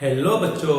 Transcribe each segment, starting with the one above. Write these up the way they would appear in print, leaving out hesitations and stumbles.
Hello बच्चों,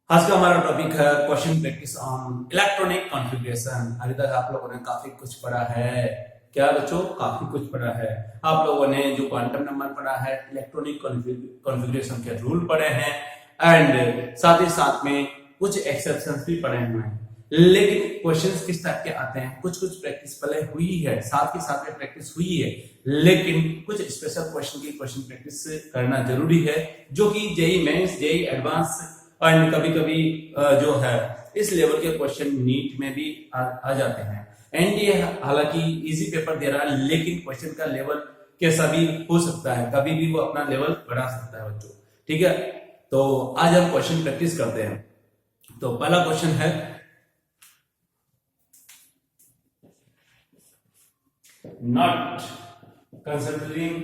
आज का हमारा टॉपिक है question practice on electronic configuration. अभी तक आप लोगों ने काफी कुछ पढ़ा है। क्या बच्चों? काफी कुछ पढ़ा है। आप लोगों ने जो क्वांटम नंबर पढ़ा है, इलेक्ट्रॉनिक कॉन्फ़िगरेशन के रूल पढ़े हैं एंड साथ ही साथ में कुछ एक्सेप्शंस भी पढ़े हुए हैं। लेकिन क्वेश्चंस किस टाइप के आते हैं, कुछ कुछ प्रैक्टिस पहले हुई है, साथ के साथ में प्रैक्टिस हुई है, लेकिन कुछ स्पेशल क्वेश्चन की क्वेश्चन प्रैक्टिस करना जरूरी है, जो कि JEE Mains, JEE advance and कभी कभी जो है इस लेवल के क्वेश्चन नीट में भी आ जाते हैं। एनडीए हालांकि इजी पेपर दे रहा है, लेकिन क्वेश्चन का लेवल कैसा भी हो सकता है, कभी भी वो अपना लेवल बढ़ा सकता है बच्चों। ठीक है, तो आज हम क्वेश्चन प्रैक्टिस करते हैं। तो पहला क्वेश्चन है, not considering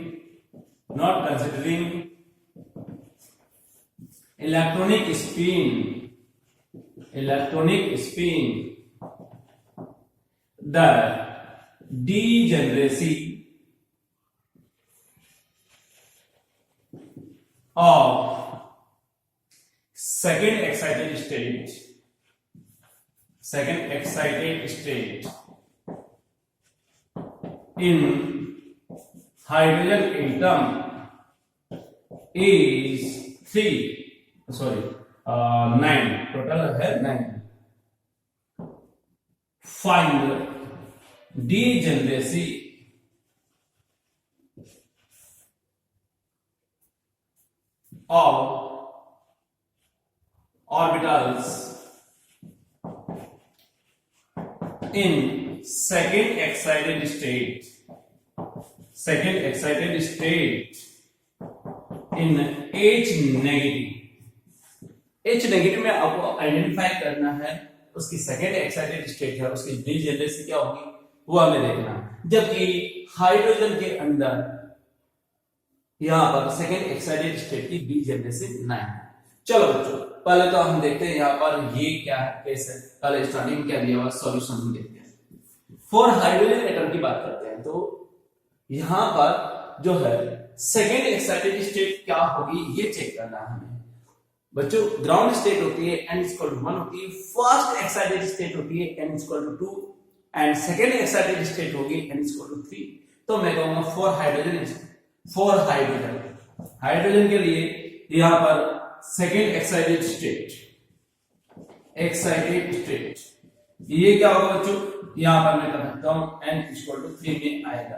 electronic spin the degeneracy of second excited state in hydrogen atom is 9, total है 9. Find degeneracy of orbitals in second excited state in H negative में आपको आइडेंटिफाई करना है उसकी सेकेंड एक्साइटेड स्टेट है, उसकी degeneracy क्या होगी वो हमें देखना। जबकि हाइड्रोजन के अंदर यहां पर सेकेंड एक्साइटेड स्टेट की डीजेनरेसी 9 है। चलो बच्चों, पहले तो हम देखते हैं यहां पर ये क्या है, कैसे पहले स्टार्टिंग क्या दिया हुआ, सॉल्यूशन हम देखते हैं। फॉर हाइड्रोजन एटम की बात करते हैं तो यहां पर जो है सेकेंड एक्साइटेड स्टेट क्या होगी ये चेक करना है हमें बच्चों। ग्राउंड स्टेट होती है n=1 होती है, फर्स्ट एक्साइटेड स्टेट होती है n=2 and second excited state होगी n=3। तो मैं कहूंगा फॉर हाइड्रोजन के लिए यहां पर सेकेंड एक्साइटेड स्टेट ये क्या होगा बच्चों, यहां पर मैं कह सकता हूं n=3 में आएगा।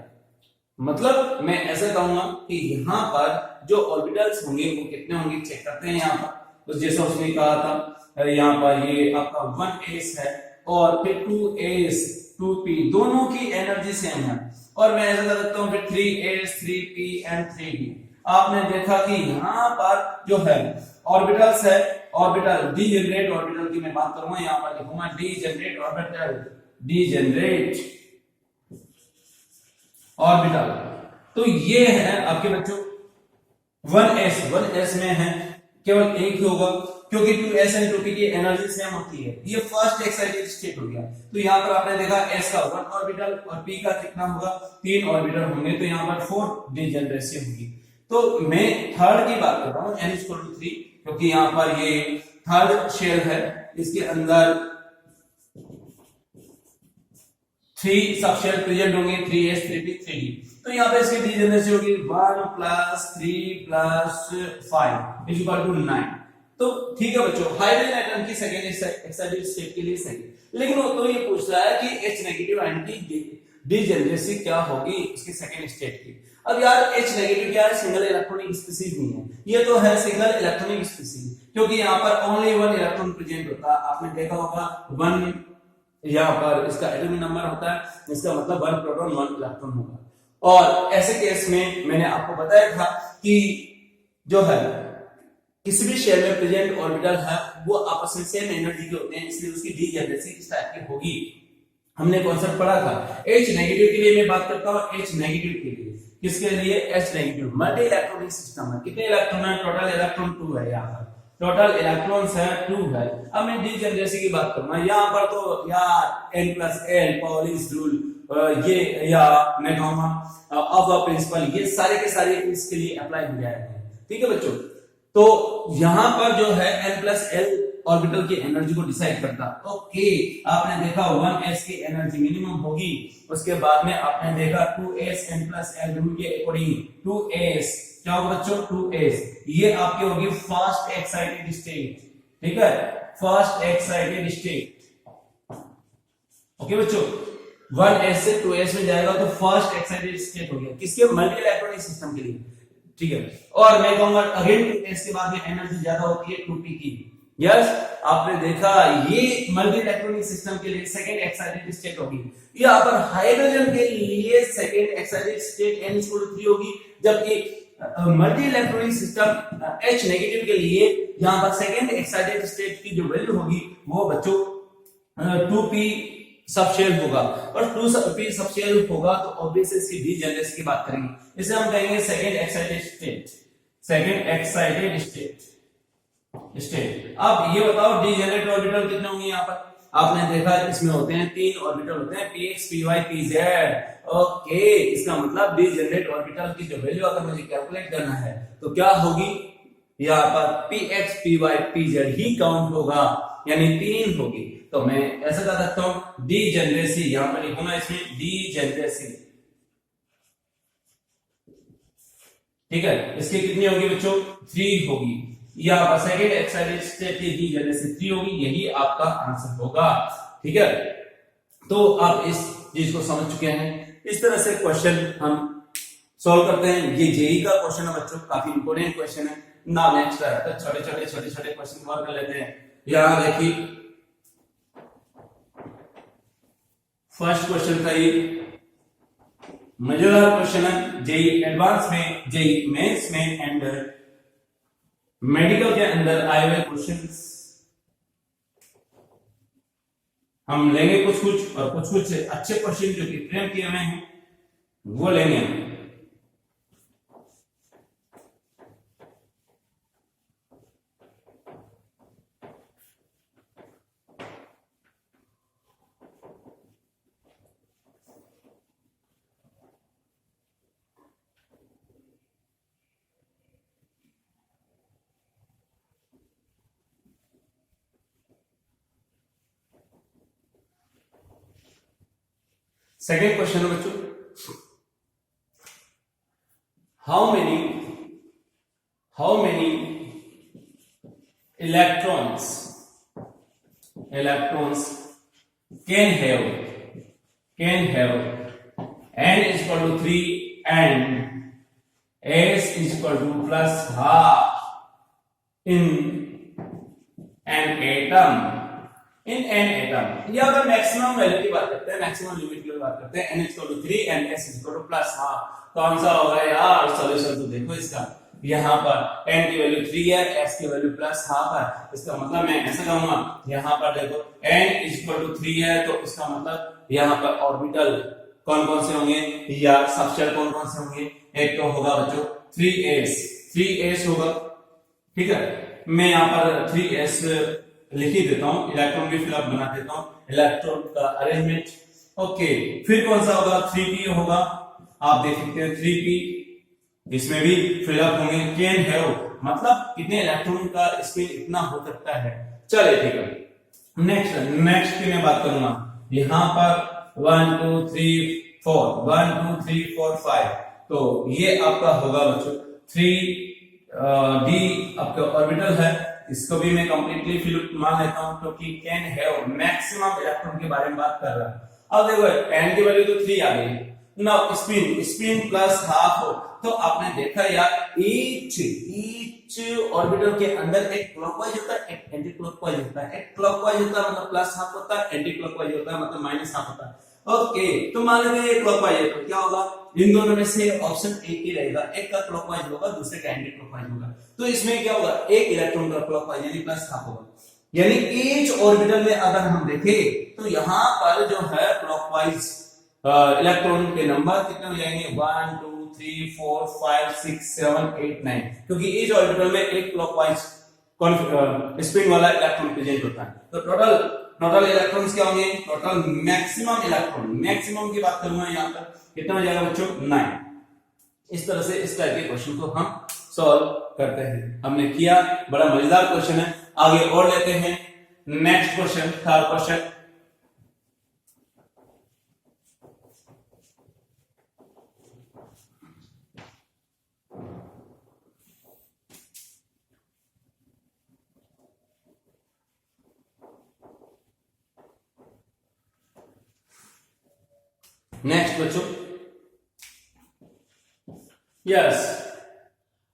मतलब मैं ऐसा कहूंगा कि यहां पर जो ऑर्बिटल्स होंगे वो कितने होंगे चेक करते हैं। यहां पर तो जैसा उसने कहा था, यहां पर ये आपका 1s है और फिर 2s 2p, दोनों की एनर्जी सेम है। और मैं ऐसा कर सकता हूं फिर 3s 3p एंड 3d। आपने देखा कि यहां पर जो है ऑर्बिटल्स है, ऑर्बिटल डीजेनरेट ऑर्बिटल की मैं बात करूंगा, यहां पर लिखूंगा डीजेनरेट ऑर्बिटल। तो ये है आपके बच्चों 1s में है केवल एक ही होगा, क्योंकि 2s एंड 2p की एनर्जी सेम होती है। ये फर्स्ट एक्साइटेड स्टेट हो गया। तो यहां पर आपने देखा s का 1 ऑर्बिटल और p का कितना होगा, 3 ऑर्बिटल होंगे, तो यहां पर 4 डीजेनरेसी होगी। तो मैं थर्ड की बात कर रहा हूं n=3, क्योंकि यहां पर ये थर्ड शेल है, इसके अंदर 3 सब शेल प्रेजेंट होंगे, 3s 3p 3d। तो यहां पे इसकी डीजेनरेसी होगी 1 + 3 + 5 = 9। तो ठीक है बच्चों, हाइड्रोजन एटम की सेकेंड एक्साइटेड स्टेट के लिए सही, लेकिन वो तो ये पूछ रहा है कि H नेगेटिव आयन की डीजेनरेसी क्या होगी उसकी सेकेंड स्टेट की। अब यार H नेगेटिव क्या है, सिंगल इलेक्ट्रॉनिक स्पीशीज नहीं है, ये तो है सिंगल इलेक्ट्रॉनिक स्पीशीज, क्योंकि यहां पर ओनली 1 इलेक्ट्रॉन प्रेजेंट होता है। आपने देखा होगा 1 यहां पर इसका एटॉमिक नंबर होता है, इसका मतलब 1 प्रोटॉन 1 इलेक्ट्रॉन होगा। और ऐसे केस में मैंने आपको बताया था कि जो है किसी भी शेल में प्रेजेंट ऑर्बिटल है वो आपस में सेम एनर्जी के होते हैं, इसलिए उसकी डीजेनरेसी इस टाइप की होगी। हमने कॉन्सेप्ट पढ़ा था। H नेगेटिव के लिए मैं बात करता हूं, H नेगेटिव के लिए, किसके लिए, H negative multi electronic system है। कितने इलेक्ट्रॉन है, टोटल इलेक्ट्रॉन 2 है, यहां पर टोटल इलेक्ट्रॉन्स है 2 है। अब मैं डीजेनरेसी की बात करूंगा, यहां पर तो यार n+l पॉलिश रूल ये या मैं कहूंगा ऑफ द प्रिंसिपल, ये सारे के सारे इसके लिए अप्लाई हो जाएंगे। ठीक है बच्चों, तो यहां पर जो है n+l ऑर्बिटल की एनर्जी को डिसाइड करता। ओके, आपने देखा 1s की एनर्जी मिनिमम होगी, उसके बाद में आपने देखा 2s n+l रूल के अकॉर्डिंग 2s क्या होगा बच्चों, 2s ये आपकी होगी फास्ट एक्साइटेड स्टेट, ठीक है, फास्ट एक्साइटेड स्टेट। ओके बच्चों, 1s से 2s में जाएगा तो फास्ट एक्साइटेड स्टेट हो गया, किसके, मल्टी इलेक्ट्रॉनिक सिस्टम के लिए, ठीक है। और मैं कहूंगा अगेन 2s के बाद में एनर्जी ज्यादा होती है 2p की। यस, आपने देखा ये मल्टी इलेक्ट्रॉनिक सिस्टम के लिए सेकंड एक्साइटेड स्टेट होगी। यहाँ पर हाइड्रोजन के लिए सेकंड एक्साइटेड स्टेट n=3 होगी, जबकि multi electronic system H negative के लिए यहाँ पर सेकंड एक्साइटेड स्टेट की जो वैल्यू होगी वो बच्चों 2p सबशेल होगा, और 2p सबशेल होगा तो ऑब्वियसली इसकी डीजेनरेसी की बात करेंगे, इसे हम कहेंगे second excited state, second excited state. अब ये बताओ डीजेनरेट ऑर्बिटल कितने होंगे यहाँ पर, आपने देखा इसमें होते हैं 3 ऑर्बिटल होते हैं, px py pz। ओके, इसका मतलब डीजेनरेट ऑर्बिटल की जो वैल्यू अगर मुझे कैलकुलेट करना है तो क्या होगी, यहाँ पर px py pz ही काउंट होगा, यानी 3 होगी। तो मैं ऐसा कर सकता हूं डीजेनरेसी, यहां पर लिखूंगा इसमें डीजेनरेसी, ठीक है, इसकी कितनी होगी बच्चों, 3 होगी। यहाँ पर सेकंड एक्साइटेड स्टेट की डीजेनरेसी 3 होगी, यही आपका आंसर होगा, ठीक है। तो आप इस चीज को समझ चुके हैं, इस तरह से क्वेश्चन हम सॉल्व करते हैं। ये जेई का क्वेश्चन है बच्चों, काफी इंपॉर्टेंट क्वेश्चन है ना। नेक्स्ट है तो छोटे छोटे क्वेश्चन और कर लेते हैं। यहां देखिए फर्स्ट क्वेश्चन था, ये मजेदार क्वेश्चन है, जेई एडवांस में, जेई मेंस में एंड मेडिकल के अंदर आए हुए क्वेश्चंस हम लेंगे, कुछ और कुछ अच्छे क्वेश्चन जो कि फ्रेम किए हुए हैं वो लेंगे। सेकेंड क्वेश्चन है बच्चों, how many electrons can have n is equal to 3 and s is equal to plus half in an atom, या अगर मैक्सिमम वैल्यू की बात करते हैं, मैक्सिमम लिमिट की बात करते हैं, n equal to 3 and s equal to plus half, कौन सा होगा यार, सॉल्यूशन तो देखो इसका, यहाँ पर n की वैल्यू 3 है, s की वैल्यू प्लस हाफ है, इसका मतलब मैं ऐसा कहूंगा, यहाँ पर देखो n इक्वल टू 3 है तो इसका मतलब यहाँ पर ऑर्बिटल कौन कौन से होंगे या सबशेल कौन कौन से होंगे, एक तो होगा बच्चों 3s होगा, ठीक है। मैं यहाँ पर 3s लिख ही देता हूं, इलेक्ट्रॉन भी फिलअप बना देता हूं, इलेक्ट्रॉन का अरेंजमेंट। ओके, फिर कौन सा होगा, 3p होगा, आप देख सकते हैं 3p, इसमें भी फिलअप होंगे, कैन हैव मतलब कितने इलेक्ट्रॉन का स्पिन इतना हो सकता है। चलिए ठीक है, नेक्स्ट की मैं बात करूंगा, यहां पर 1 2 3 4 1 2 3 4 5, तो ये आपका होगा बच्चों 3d आपका ऑर्बिटल है, इसको भी मैं कंप्लीटली फिल मान लेता हूं क्योंकि कैन हैव मैक्सिमम इलेक्ट्रॉन के बारे में बात कर रहा है। अब देखो n की वैल्यू तो 3 आ गई, नाउ स्पिन प्लस हाफ हो, तो आपने देखा यार ईच ऑर्बिटल के अंदर एक क्लॉकवाइज होता है, एक एंटी क्लॉकवाइज होता है, एक क्लॉकवाइज होता है मतलब प्लस हाफ होता है, एंटी क्लॉकवाइज होता है मतलब माइनस हाफ होता है। ओके, तो मान लीजिए ये क्लॉकवाइज है तो क्या होगा, इन दोनों में से ऑप्शन एक ही रहेगा, एक का क्लॉकवाइज होगा दूसरे का एंटी क्लॉकवाइज होगा, तो इसमें क्या होगा, एक इलेक्ट्रॉन का क्लॉकवाइज यानी प्लस हाफ होगा, यानी ईच ऑर्बिटल में अगर हम देखें तो यहां पर जो है क्लॉकवाइज इलेक्ट्रॉन के नंबर कितने हो जाएंगे, 1 2 3 4 5 6 7 8 9, क्योंकि ईच ऑर्बिटल में एक क्लॉकवाइज स्पिन वाला इलेक्ट्रॉन प्रेजेंट होता है। तो टोटल इलेक्ट्रॉन्स क्या होंगे, टोटल मैक्सिमम की बात करूंगा यहाँ पर कितना हो जाएगा बच्चों, 9। इस तरह से इस टाइप के क्वेश्चन को हम सॉल्व करते हैं। हमने किया, बड़ा मजेदार क्वेश्चन है। आगे और लेते हैं next question, third question. Next बच्चों, yes,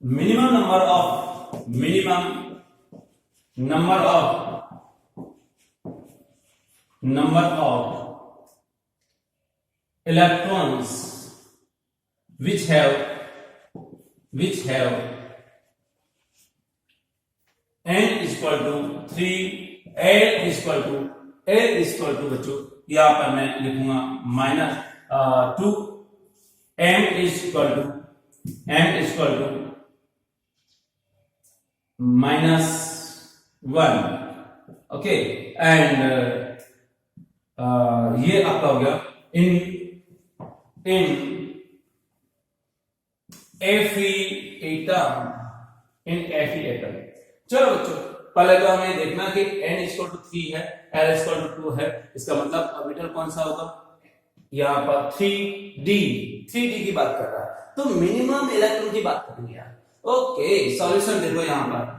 minimum number of electrons which have n equal to 3, l equal to बच्चों यहां पर मैं लिखूंगा -2, m equal to -1, okay. And ये आपका हो गया इन Fe एटम। चलो बच्चों, पहले तो हमें देखना कि n इक्वल टू 3 है, l इक्वल टू 2 है, इसका मतलब ऑर्बिटल कौन सा होगा? यहाँ पर 3d की बात कर रहा है, तो मिनिमम इलेक्ट्रॉन की बात करेंगे यार। ओके, सॉल्यूशन देखो, यहाँ पर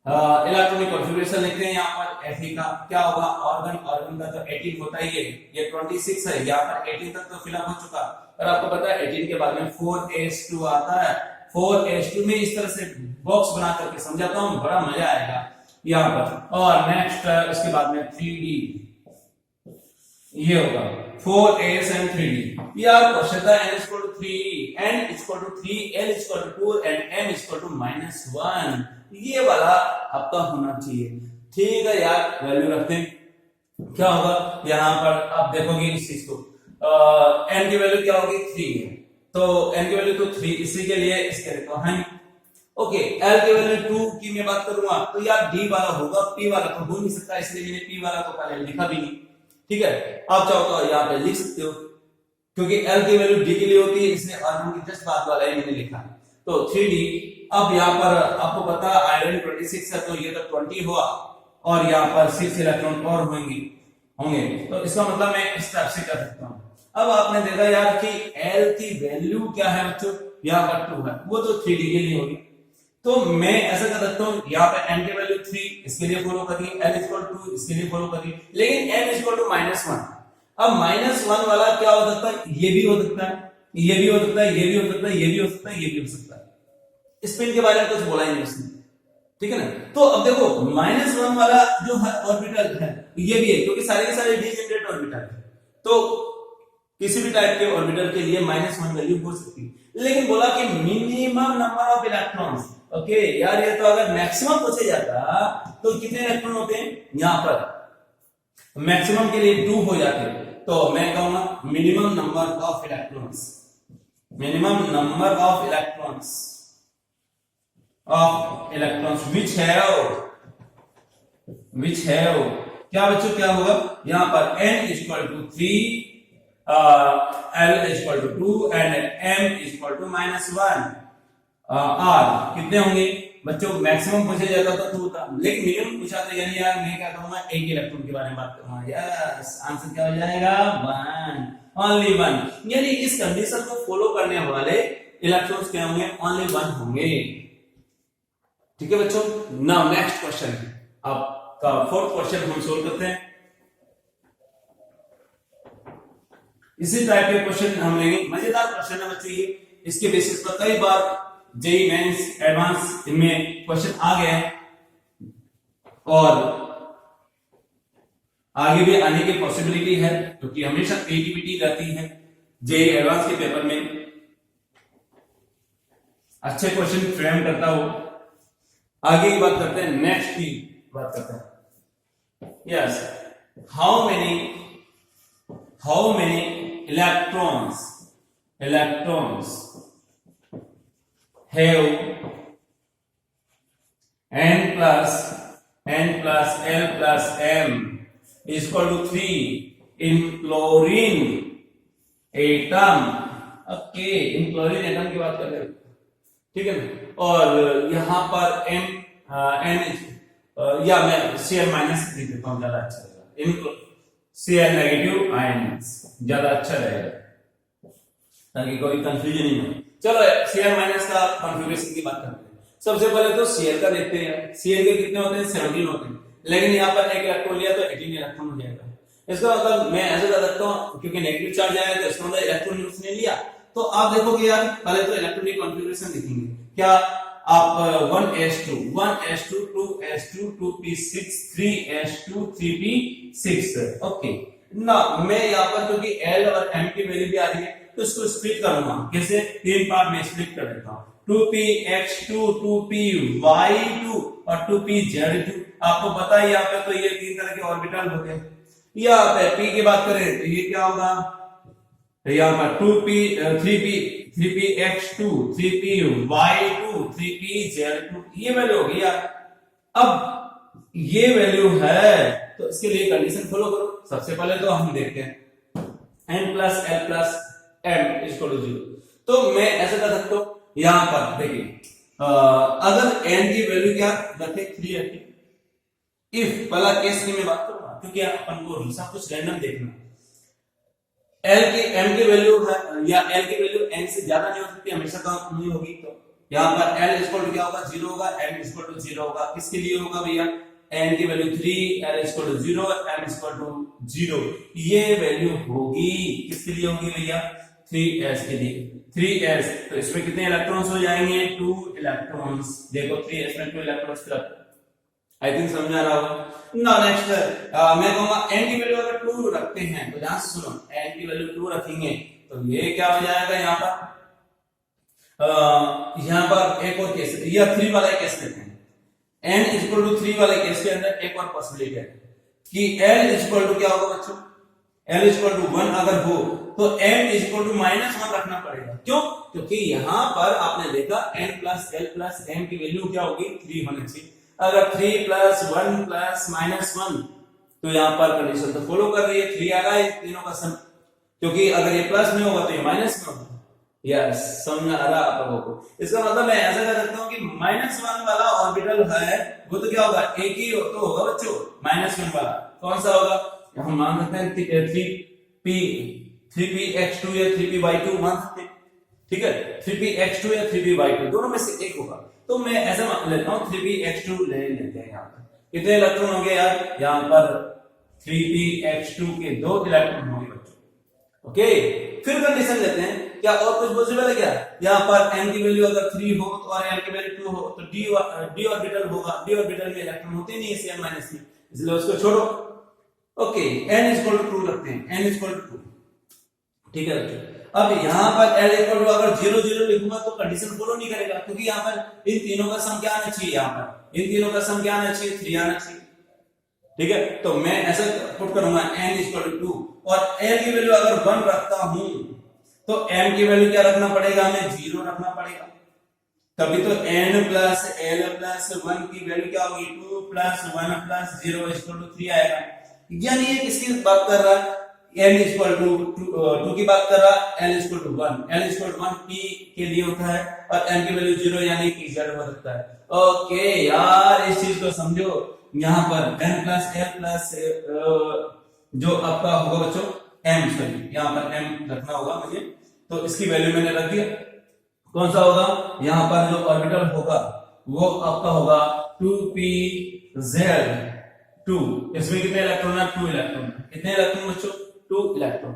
इलेक्ट्रॉनिक कॉन्फ़िगरेशन लिखते हैं। यहाँ पर Fe का क्या होगा? ऑर्गन का तो 18 होता ही है, ये 26 है, यहाँ पर 18 तक तो फिलअप हो चुका। और आपको पता है 18 के बाद में 4s2 आता है। 4s2 में इस तरह से बॉक्स बना करके समझाता हूँ, बड़ा मजा आएगा यहाँ पर। और नेक्स्ट उसके बाद में 3d, ये होगा 4s and 3d। यार क्वेश्चन था n equal to 3, l equal to 2 and m equal to -1, ये वाला आपका होना चाहिए। ठीक है यार, वैल्यू रखते हैं। क्या होगा यहाँ पर आप देखोगे इस चीज को, n की वैल्यू क्या होगी? 3 है, तो n की वैल्यू तो 3, इसी के लिए इसके लिखो है। ओके, l की वैल्यू 2 की मैं बात करूंगा तो यार d वाला होगा, p वाला तो हो नहीं सकता, इसलिए मैंने p वाला तो पहले लिखा भी नहीं। ठीक है, आप चाहो तो यहाँ पे लिख सकते हो, क्योंकि l की वैल्यू d के लिए होती है, इसलिए आर्गन की जस्ट बाद वाला ही मैंने लिखा है। तो 3d, अब यहाँ पर आपको पता आयरन 26 है, तो ये तो 20 हुआ, और यहाँ पर 6 इलेक्ट्रॉन और होंगे, तो इसका मतलब मैं इस टाइप से कर सकता हूँ। अब आपने देखा यार कि L की वैल्यू क्या है बच्चों? यहाँ पर 2 है, वो तो 3d के लिए होगी, तो मैं ऐसा कर सकता हूँ, यहाँ पे n की वैल्यू 3, इसके लिए फॉलो करिए, l इक्वल टू इसके लिए फॉलो करिए, लेकिन m इक्वल टू -1। अब -1 वाला क्या हो सकता है? ये भी हो सकता है, ये भी हो सकता है, ये भी हो सकता है, ये भी हो सकता है, ये भी हो सकता है। स्पिन के बारे में कुछ बोला ही नहीं उसने, ठीक है ना। तो अब देखो -1 वाला जो ऑर्बिटल है ये भी है, क्योंकि सारे के सारे डिजेनरेट ऑर्बिटल है, तो किसी भी टाइप के ऑर्बिटल के लिए -1 वैल्यू हो सकती है। लेकिन बोला कि minimum number of electrons. Okay यार, ये तो अगर मैक्सिमम पूछे जाता तो कितने इलेक्ट्रॉन होते हैं? यहाँ पर मैक्सिमम के लिए 2 हो जाते, तो मैं कहूंगा minimum number of electrons, which have क्या बच्चों, क्या होगा यहाँ पर? n equal to 3, l equal to 2 and m equal to -1। r कितने होंगे बच्चों? मैक्सिमम पूछा जाता तो 2 था, लेकिन मिनिमम पूछा तो यानी यार मैं क्या कहूंगा, 1 इलेक्ट्रॉन के बारे में बात करूंगा। यस, आंसर क्या हो जाएगा? 1, ओनली 1। यानी इस कंडीशन को फॉलो करने वाले इलेक्ट्रॉन्स क्या होंगे? ओनली 1 होंगे। ठीक है बच्चों, नाउ नेक्स्ट क्वेश्चन, आपका फोर्थ क्वेश्चन हम सोल्व करते हैं। इसी टाइप के क्वेश्चन हम लेंगे, मजेदार क्वेश्चन है बच्चों ये, इसके बेसिस पर कई बार जेईई मेंस एडवांस इनमें क्वेश्चन आ गए हैं, और आगे भी आने की पॉसिबिलिटी है, क्योंकि हमेशा क्रिएटिविटी रहती है जेईई एडवांस के पेपर में, अच्छे क्वेश्चन फ्रेम करता हो। आगे की बात करते हैं, नेक्स्ट की बात करते हैं। Yes, how many electrons have n plus l plus m is equal to 3 in chlorine atom। Okay, in chlorine atom की बात कर रहे हैं, ठीक है ना। और यहाँ पर एन या मैं Cl माइनस लिख देता हूँ, ज्यादा अच्छा रहेगा। Cl नेगेटिव आयन ज्यादा अच्छा रहेगा ताकि कोई कंफ्यूजन नहीं हो। चलो Cl माइनस का कॉन्फ़िगरेशन की बात करते हैं। सबसे पहले तो Cl का देखते हैं। Cl के कितने होते हैं? 17 होते हैं, लेकिन यहाँ पर एक इलेक्ट्रॉन लिया तो 18 इलेक्ट्रॉन हो जाएगा। इसका मतलब मैं ऐसे कर सकता हूँ, क्योंकि नेगेटिव चार्ज आया तो इसका मतलब इलेक्ट्रॉन उसने लिया। तो आप देखोगे यार, पहले तो इलेक्ट्रॉनिक कॉन्फ़िगरेशन लिखेंगे क्या। आप 1s2 1s2 2s2 2p6 3s2 3p6 okay ना। मैं यहाँ पर क्योंकि L और M की वैल्यू भी आ रही है तो इसको स्प्लिट करूंगा। कैसे? 3 पार्ट में स्प्लिट कर देता हूँ। 2px2 2py2 और 2pz2। आपको पता है यहाँ पे तो ये 3 तरह के ऑर्बिटल होते हैं। या p की बात करें तो ये क्या होगा? यहाँ पर 3px2 3py2 3pz2 ये वैल्यू होगी यार। अब ये वैल्यू है तो इसके लिए कंडीशन फॉलो करो। सबसे पहले तो हम देखते हैं n plus l plus m equal to 0। तो मैं ऐसा कर सकता हूं, यहां पर देखिए अगर n की वैल्यू क्या रखे 3 रखे। इफ पहला केस की मैं बात करूंगा क्योंकि अपन को सब कुछ रैंडम देखना। L की M की वैल्यू है या L की वैल्यू N से ज्यादा नहीं हो सकती, हमेशा कम नहीं होगी। तो यहाँ पर L इक्वल टू क्या होगा? 0 होगा। M इक्वल टू 0 होगा। किसके लिए होगा भैया? N की value 3, L equal to 0, M equal to 0। ये वैल्यू होगी किसके लिए होगी भैया? 3s के लिए। 3s तो इसमें कितने इलेक्ट्रॉन्स हो जाएंगे? 2 इलेक्ट्रॉन्स। देखो 3s में 2 इलेक्ट्रॉन्स आई थिंक समझ आ रहा होगा ना। नेक्स्ट मैं कहूंगा n की वैल्यू अगर 2 रखते हैं तो ध्यान से सुनो, n की वैल्यू 2 रखेंगे तो ये क्या हो जाएगा? यहाँ पर एक और केस, या 3 वाला केस लेते हैं। n इक्वल टू 3 वाले केस के अंदर एक और पॉसिबिलिटी है कि l इक्वल टू क्या होगा बच्चों? l इक्वल टू 1 अगर हो तो m इक्वल टू -1 रखना पड़ेगा। क्यों? क्योंकि यहाँ पर आपने देखा n plus l plus m की वैल्यू क्या होगी? 3 होनी चाहिए। अगर 3 प्लस 1 प्लस -1 तो यहाँ पर कंडीशन तो फॉलो कर रही है। 3 आ रहा है तीनों का सम, क्योंकि अगर ये प्लस में होगा तो ये माइनस में होगा। यस, समझ आ रहा आप लोगों को। इसका मतलब मैं ऐसा कर सकता हूँ कि -1 वाला ऑर्बिटल है वो तो क्या होगा? एक ही तो होगा बच्चों, -1 वाला। कौन सा होगा? हम मान सकते हैं 3px2 या 3py2 मान सकते हैं। ठीक है, 3px2 या 3py2 दोनों में से एक होगा। तो मैं ऐसा मान लेता हूं 3px2 ले लेते हैं। यहाँ पर कितने इलेक्ट्रॉन होंगे यार? यहाँ पर 3px2 के 2 इलेक्ट्रॉन होंगे बच्चों। ओके, फिर कंडीशन लेते हैं। क्या और कुछ पॉसिबल है क्या? यहाँ पर n की वैल्यू अगर 3 हो तो और l की वैल्यू 2 हो तो d ऑर्बिटल होगा। d ऑर्बिटल में इलेक्ट्रॉन होते नहीं है Cl माइनस में, इसलिए उसको छोड़ो। ओके, n इक्वल टू 2 रखते हैं। n इक्वल टू 2, ठीक है बच्चों। अब यहाँ पर L इक्वल टू अगर 0 0 लिखूंगा तो कंडीशन फॉलो नहीं करेगा, क्योंकि यहाँ पर इन तीनों का सम क्या आना चाहिए? यहाँ पर इन तीनों का सम क्या आना चाहिए? 3 आना चाहिए। ठीक है, तो मैं ऐसा पुट करूंगा n इक्वल टू 2 और l की वैल्यू अगर 1 रखता हूं तो m की वैल्यू क्या रखना पड़ेगा? हमें 0 रखना पड़ेगा। तभी तो n प्लस l प्लस 1 की वैल्यू क्या होगी? 2 प्लस 1 प्लस 0 इक्वल टू 3 आएगा। यानी ये किसकी बात कर रहा है? n इक्वल टू 2 की बात कर रहा है। l equal to 1, l equal to 1 p के लिए होता है और m की वैल्यू 0 यानी कि z हो सकता है। ओके यार, इस चीज को समझो। यहाँ पर n प्लस l प्लस जो आपका होगा बच्चों m, सॉरी यहाँ पर m रखना होगा मुझे, तो इसकी वैल्यू मैंने रख दिया। कौन सा होगा? यहाँ पर जो ऑर्बिटल होगा वो आपका होगा 2pz2। इसमें कितने इलेक्ट्रॉन है? 2 इलेक्ट्रॉन। कितने इलेक्ट्रॉन बच्चों? 2 इलेक्ट्रॉन।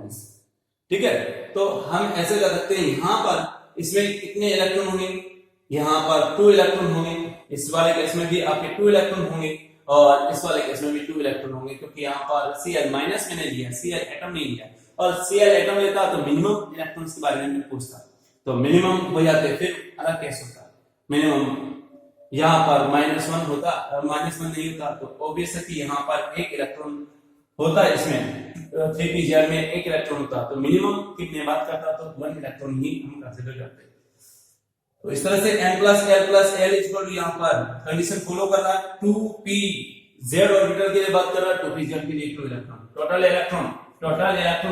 ठीक है, तो हम ऐसे कर सकते हैं। यहाँ पर इसमें कितने इलेक्ट्रॉन होंगे? यहाँ पर 2 इलेक्ट्रॉन होंगे। इस वाले केस में भी आपके 2 इलेक्ट्रॉन होंगे और इस वाले केस में भी 2 इलेक्ट्रॉन होंगे, क्योंकि यहाँ पर Cl माइनस मैंने लिया, Cl एटम नहीं लिया। और Cl एटम लेता तो मिनिमम इलेक्ट्रॉन्स के बारे में पूछता, तो मिनिमम हो जाते, फिर अलग केस होता। मिनिमम यहाँ पर -1 होता, -1 नहीं होता तो ऑब्वियस है कि यहाँ पर 1 इलेक्ट्रॉन होता है। इसमें 3pz में 1 इलेक्ट्रॉन होता, तो मिनिमम कितने बात करता तो 1 इलेक्ट्रॉन ही हम कंसीडर करते। तो इस तरह से n plus l equal to यहाँ पर कंडीशन फॉलो कर रहा है। 2pz ऑर्बिटल के लिए बात कर रहा है, 2pz के लिए 2 इलेक्ट्रॉन। टोटल इलेक्ट्रॉन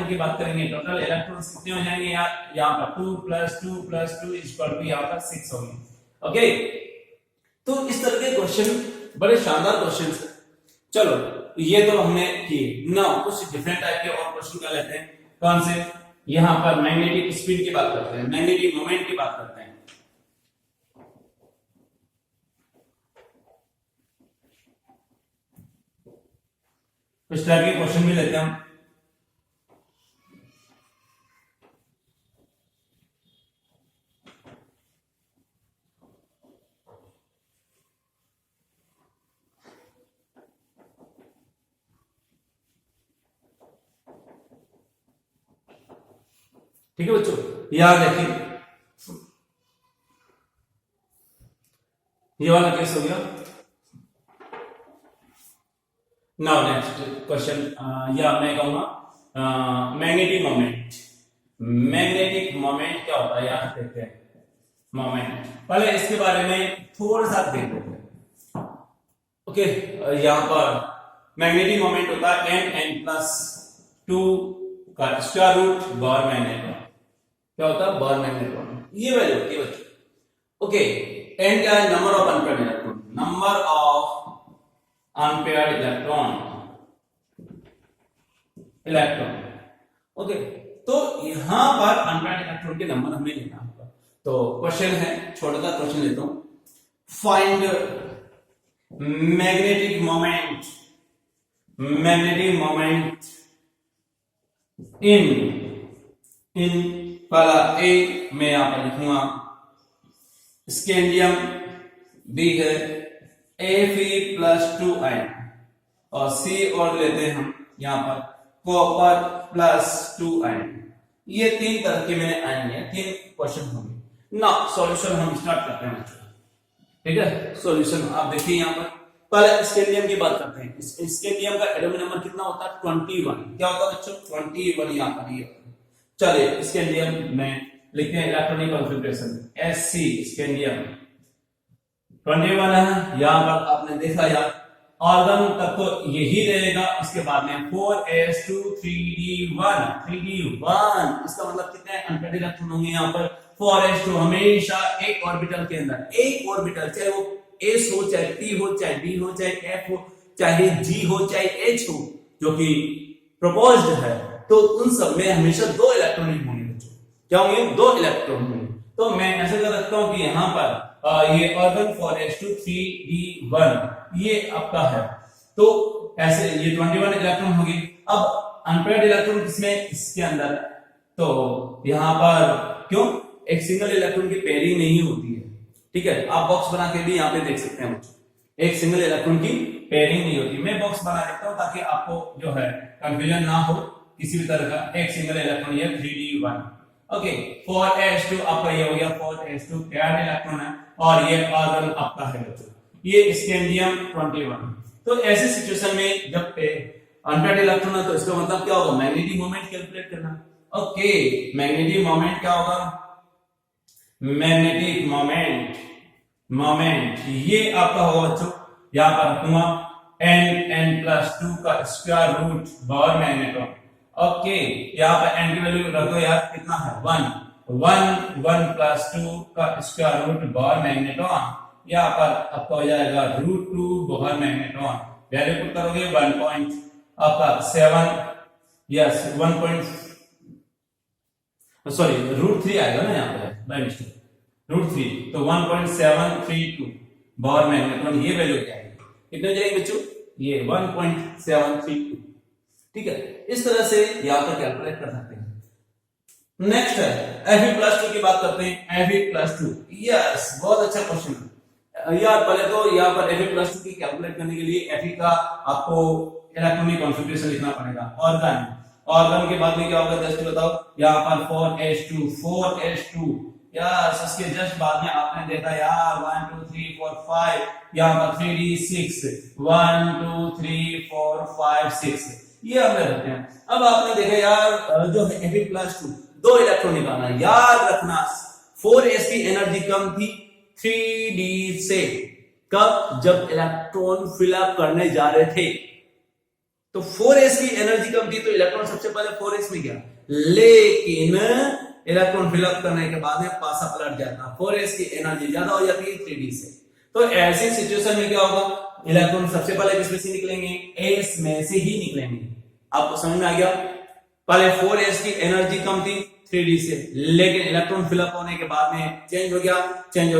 की बात करेंगे, टोटल इलेक्ट्रॉन कितने हो जाएंगे यार? यहाँ पर 2 प्लस 2 प्लस 2 इक्वल टू यहाँ पर 6 होंगे। ओके, तो इस तरह के क्वेश्चन बड़े शानदार क्वेश्चन है। चलो ये तो हमने किए ना, कुछ डिफरेंट टाइप के और क्वेश्चन कर लेते हैं। कौन से? यहां पर मैग्नेटिक स्पीड की बात करते हैं, मैग्नेटिक मोमेंट की बात करते हैं। कुछ टाइप के क्वेश्चन भी लेते हैं हम। ठीक है बच्चों, याद रखिए ये वाला केस हो गया। नाउ नेक्स्ट क्वेश्चन, या मैं कहूंगा मैग्नेटिक मोमेंट। मैग्नेटिक मोमेंट क्या होता है याद देखते हैं। मोमेंट पहले इसके बारे में थोड़ा सा देख लेते हैं। ओके, यहां पर मैग्नेटिक मोमेंट होता है n+2 का स्क्वायर रूट बार मैग्नेट्रॉन। क्या होता है? बार मैग्नेट्रॉन। ये वैल्यू होती है बच्चों। ओके, n क्या है? Number of unpaired electron, number of unpaired electron. Okay, तो यहां पर अनपेयर्ड इलेक्ट्रॉन के नंबर हमें लेना होगा। तो क्वेश्चन है, छोटा सा क्वेश्चन लेता हूं। Find magnetic moment, magnetic moment in पहला ए में यहां पर लिखूंगा स्कैंडियम, बी है Fe+2n, और सी और लेते हैं हम यहां पर कॉपर+2n। ये तीन तरह के मैंने आए हैं, तीन क्वेश्चन होंगे ना। सॉल्यूशन हम स्टार्ट करते हैं बच्चों। ठीक है, सॉल्यूशन आप देखिए यहां पर। पहले स्कैंडियम की बात करते हैं। स्कैंडियम का एटॉमिक नंबर कितना होता है? 21। क्या होता है बच्चों? 21 यहां पर। ये चलिए स्कैंडियम में लिखते हैं इलेक्ट्रॉनिक कॉन्फ़िगरेशन Sc, स्कैंडियम 21 है। यहां पर आपने देखा यार, ऑर्गन तक तो यही रहेगा। इसके बाद में 4s2 3d1, 3d1 इसका मतलब कितने अनपेयर्ड इलेक्ट्रॉन होंगे यहाँ पर? 4s2 हमेशा एक ऑर्बिटल के अंदर, एक ऑर्बिटल, चाहे वो s हो, चाहे p हो, चाहे d हो, चाहे f हो, चाहे g हो, चाहे h हो, जो कि प्रोपोज्ड है, तो उन सब में हमेशा 2 इलेक्ट्रॉन होंगे बच्चों। क्या होंगे? 2 इलेक्ट्रॉन होंगे। तो मैं ऐसे कर रखता हूं कि यहां पर ये ऑर्गन 4s2 3d1 ये आपका है। तो ऐसे ये 21 इलेक्ट्रॉन होगी। अब अनपेयर्ड इलेक्ट्रॉन किसमें? इसके अंदर। तो यहां पर क्यों? एक सिंगल इलेक्ट्रॉन की पेयरिंग नहीं होती है। ठीक है, आप बॉक्स बना के भी यहां पे देख सकते हैं बच्चों, एक सिंगल इलेक्ट्रॉन की पेयरिंग नहीं होती। मैं बॉक्स बना देता हूं ताकि आपको जो है कंफ्यूजन ना हो किसी भी तरह का। एक सिंगल इलेक्ट्रॉन ये 3d1। ओके, 4s2 आपका ये हो गया 4s2 पेयर्ड इलेक्ट्रॉन है, और ये ऑर्गन आपका है बच्चों, ये स्कैंडियम 21। तो ऐसी सिचुएशन में जब अनपेयर्ड इलेक्ट्रॉन है तो इसका मतलब क्या होगा? मैग्नेटिक मोमेंट कैलकुलेट करना। ओके, मैग्नेटिक मोमेंट क्या होगा? मैग्नेटिक मोमेंट ये आपका होगा बच्चों, यहां पर रखूंगा n+2 का स्क्वायर रूट बार मैग्नेट्रॉन। ओके, यहाँ पर n की वैल्यू रख दो यार, कितना है? 1 1+2 का स्क्वायर रूट बार मैग्नेट्रॉन। यहाँ पर आपका हो जाएगा √2 बार मैग्नेट्रॉन। वैल्यू पुट करोगे 1.7, यस 1.3 आएगा ना यहाँ पे बाय मिस्टेक, √3, तो 1.732 बार मैग्नेट्रॉन। ये वैल्यू क्या है? कितने जाएगी बच्चों? ये 1.732। ठीक है, इस तरह से यहां पर कैलकुलेट कर सकते हैं। नेक्स्ट है Fe+2 की बात करते हैं। Fe+2, यस बहुत अच्छा क्वेश्चन है यार। पहले तो यहां पर Fe+2 की कैलकुलेट करने के लिए Fe का आपको इलेक्ट्रॉनिक कॉन्फ़िगरेशन लिखना पड़ेगा। ऑर्गन के बाद में क्या होगा जस्ट बताओ। यहाँ पर 4s2 यस, इसके जस्ट बाद में आपने देखा यार 1 2 3 4 5, यहाँ पर 3d6 1 2 3 4 5 6, ये हमने रखते हैं। अब आपने देखा यार जो है Fe+2 2 इलेक्ट्रॉन निकालना, याद रखना 4s की एनर्जी कम थी 3d से। कब? जब इलेक्ट्रॉन फिलअप करने जा रहे थे, तो 4s की एनर्जी कम थी तो इलेक्ट्रॉन सबसे पहले 4s में गया, लेकिन इलेक्ट्रॉन फिलअप करने के बाद में पासा पलट जाता है, 4s की एनर्जी ज्यादा हो जाती है 3d से। तो ऐसी सिचुएशन में क्या होगा, इलेक्ट्रॉन सबसे पहले किसमें से निकलेंगे, s में से ही निकलेंगे। आपको समझ में आ गया, पहले 4s की एनर्जी कम थी 3d से, लेकिन इलेक्ट्रॉन फिलअप होने के बाद में चेंज हो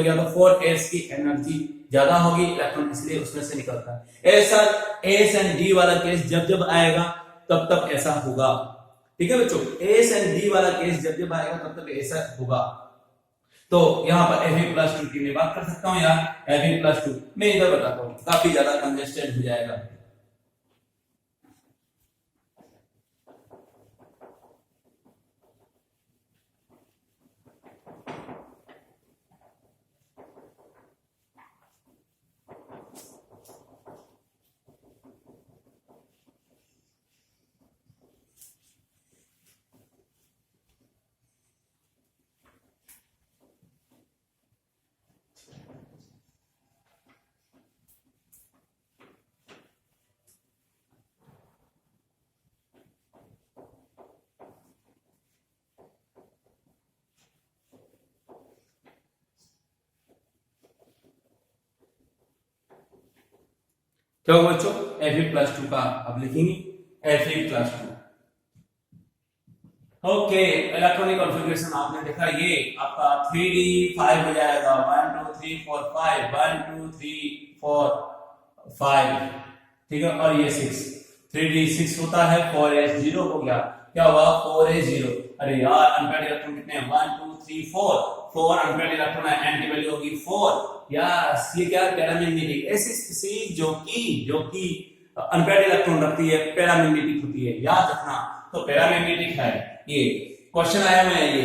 गया तो 4s की एनर्जी ज्यादा होगी, इलेक्ट्रॉन इसलिए उसमें से निकलता है। ऐसा एस एंड डी वाला केस जब जब आएगा तब तब ऐसा होगा। ठीक है बच्चों, एस एंड डी वाला केस जब जब आएगा तब तब ऐसा होगा। तो यहाँ पर Fe+2 की मैं बात कर सकता हूँ यार, Fe+2 मैं इधर बताता हूँ, काफी ज्यादा कंजेस्टेड हो जाएगा। क्या होगा बच्चों, Fe+2 का अब लिखेंगे Fe+2। ओके, इलेक्ट्रॉनिक कॉन्फ़िगरेशन आपने देखा, ये आपका 3d 5 हो जाएगा, 1 2 3 4 5, 1 2 3 4 5, ठीक है, और ये 6, 3d 6 होता है, 4s 0 हो गया, क्या हुआ 4s 0। अरे यार अनपेयर्ड इलेक्ट्रॉन कितने हैं, 1 2 3 4 अनपेयर्ड इलेक्ट्रॉन है, n की वैल्यू होगी 4। यस, ये क्या पैरामैग्नेटिक, ऐसी स्पीशीज जो कि अनपेयर्ड इलेक्ट्रॉन रखती है, पैरामैग्नेटिक होती है, याद रखना। तो पैरामैग्नेटिक है, ये क्वेश्चन आया हुआ है, ये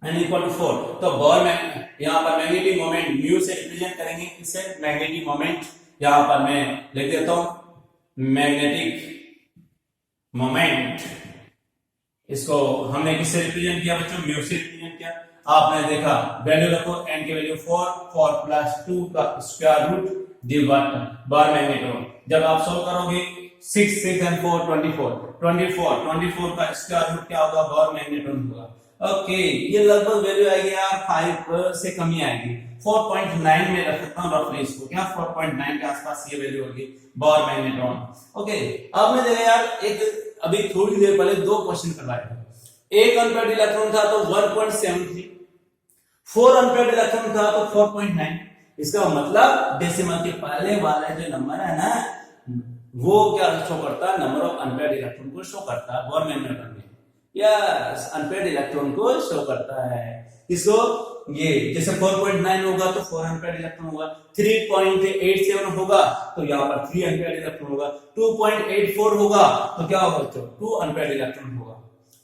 n = 4। तो बोर में यहाँ पर मैग्नेटिक मोमेंट म्यू से रिप्रेजेंट करेंगे, किससे, मैग्नेटिक मोमेंट। यहाँ पर मैं लिख देता हूं मैग्नेटिक मोमेंट, इसको हमने किससे रिप्रेजेंट किया बच्चों, म्यू से रिप्रेजेंट किया। आपने देखा वैल्यू रखो, n की वैल्यू 4 + 2 का स्क्वायर रूट डिवाइड बार मैग्नेटोन। जब आप सॉल्व करोगे 6 6 and 4 24 का स्क्वायर रूट क्या होगा, बार मैग्नेटोन होगा। ओके, ये लगभग वैल्यू आएगी यार 5 से कम ही आएगी, 4.9 में रख सकता हूं रफली इसको, क्या 4.9 के आसपास ये वैल्यू होगी बार मैग्नेटोन। ओके, अब मैं देखा यार एक अभी थोड़ी देर पहले 2 क्वेश्चन करवाए थे, एक अनपेयर्ड इलेक्ट्रॉन था तो 1.73, 4 अनपेयर्ड इलेक्ट्रॉन था तो 4.9। इसका मतलब डेसिमल के पहले वाला जो नंबर है ना, वो क्या शो करता है, नंबर ऑफ अनपेयर्ड इलेक्ट्रॉन को शो करता है बोर मैग्नेटोन में। यस, अनपेयर्ड इलेक्ट्रॉन को शो करता है। इसको ये जैसे 4.9 होगा तो 4 अनपेयर्ड इलेक्ट्रॉन होगा, 3.87 होगा तो यहाँ पर 3 अनपेयर्ड इलेक्ट्रॉन होगा, 2.84 होगा तो क्या होगा बच्चों, 2 अनपेयर्ड इलेक्ट्रॉन होगा।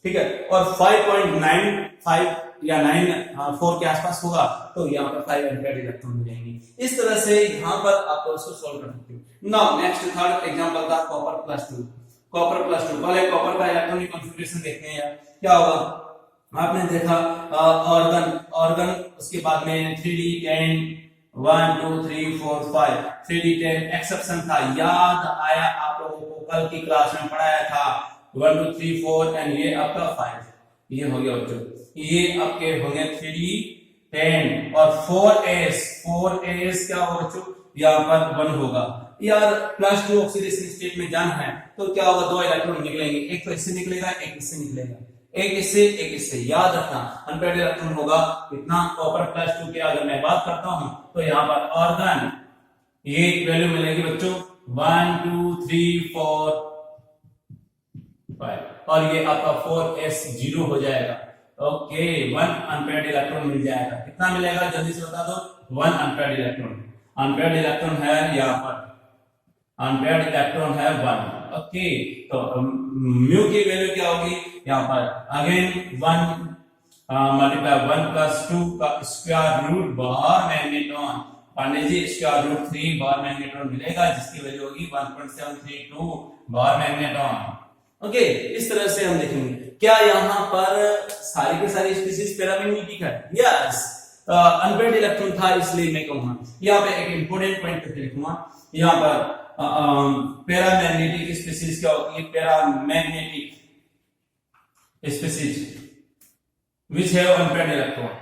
ठीक है, और 5.95 या 4 के आसपास होगा तो यहाँ पर 5 अनपेयर्ड इलेक्ट्रॉन हो जाएंगे। इस तरह से यहाँ पर आप उसको सॉल्व कर सकते हो। नाउ नेक्स्ट थर्ड एग्जांपल था कॉपर+2। पहले कॉपर का इलेक्ट्रॉनिक कॉन्फ़िगरेशन देखते हैं यार, क्या होगा। आपने देखा ऑर्गन उसके बाद में 3d10 1 2 3 4 5 3d10 एक्सेप्शन था, याद आया आप लोगों को, कल की क्लास में पढ़ाया था 1 2 3 4 एंड ये आपका 5, ये हो गया बच्चों, ये आपके हो गए 3d10 और 4s क्या होगा बच्चों, यहाँ पर 1 होगा। यार +2 ऑक्सीडेशन स्टेट में जाना है तो क्या होगा, 2 इलेक्ट्रॉन निकलेंगे, एक तो इससे निकलेगा एक इससे निकलेगा, एक इससे, याद रखना अनपेयर्ड इलेक्ट्रॉन होगा इतना। कॉपर+2 की अगर मैं बात करता हूं तो यहाँ पर ऑर्गन ये वैल्यू मिलेगी बच्चों 1 2 3 4 5 और ये आपका 4s 0 हो जाएगा। ओके, 1 अनपेयर्ड इलेक्ट्रॉन मिल जाएगा, कितना मिलेगा जल्दी से बता दो, 1 अनपेयर्ड इलेक्ट्रॉन है, यहाँ पर अनपेयर्ड इलेक्ट्रॉन है 1। ओके, तो म्यू की वैल्यू क्या होगी, यहाँ पर अगेन 1 मल्टीप्लाई 1 + 2 का स्क्वायर रूट बार magneton, Pandey ji square root 3 बार मैग्नेटोन मिलेगा, जिसकी वैल्यू होगी 1.732 बार मैग्नेटोन। ओके, इस तरह से हम देखेंगे। क्या यहाँ पर सारी के सारी स्पीशीज पैरामैग्नेटिक है? यस, अनपेयर्ड इलेक्ट्रॉन था इसलिए मैं कहूंगा। यहाँ पे एक इंपोर्टेंट पॉइंट करके लिखूंगा, यहाँ पर पैरामैग्नेटिक स्पीशीज क्या होती है, paramagnetic species which have unpaired electron,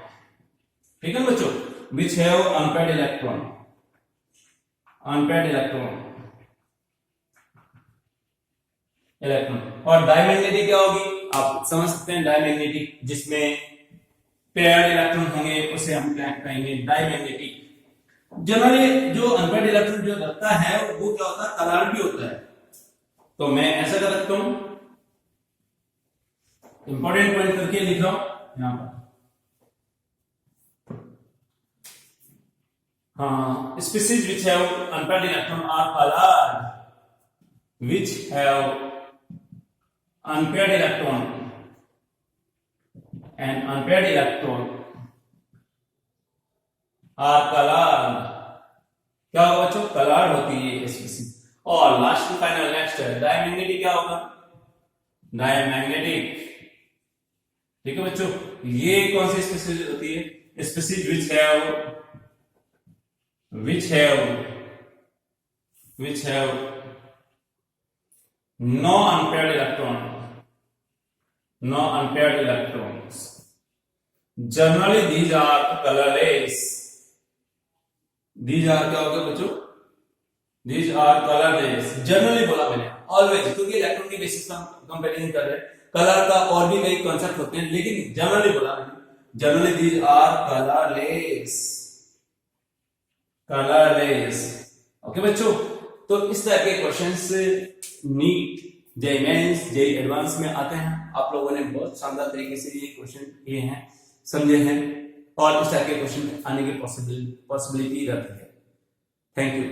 ठीक है बच्चों, which have unpaired electron, unpaired electron, और डायमैग्नेटिक क्या होगी, आप समझ सकते हैं, डायमैग्नेटिक जिसमें पेयर्ड इलेक्ट्रॉन होंगे उसे हम क्या कहेंगे, डायमैग्नेटिक। जनरली जो अनपेयर्ड इलेक्ट्रॉन जो रखता है वो क्या होता है, कलर भी होता है। तो मैं ऐसा कर रखता हूं, इंपॉर्टेंट पॉइंट करके लिख रहा हूं यहां पर, हाँ, species which have unpaired electron are coloured, which have unpaired electron and unpaired electron are colored, क्या होगा बच्चों, कलर्ड होती है स्पीसीज। और लास्ट फाइनल नेक्स्ट है डायमैग्नेटिक, क्या होगा, डायमैग्नेटिक, ठीक है बच्चों। ये कौन सी स्पीसीज होती है, species which have no unpaired electrons, generally these are colorless, these are क्या होगा बच्चों, these are colorless, जनरली बोला मैंने, ऑलवेज, क्योंकि इलेक्ट्रॉन के बेसिस पर कंपैरिजन कर रहे हैं, कलर का और भी कई कॉन्सेप्ट होते हैं, लेकिन जनरली बोला मैंने, generally these are colorless, okay बच्चों। तो इस तरह के questions NEET, JEE Mains, JEE advance में आते हैं। आप लोगों ने बहुत शानदार तरीके से ये क्वेश्चन किए हैं, समझे हैं, और इस तरह के क्वेश्चन आने की पॉसिबिलिटी रहती है। Thank you.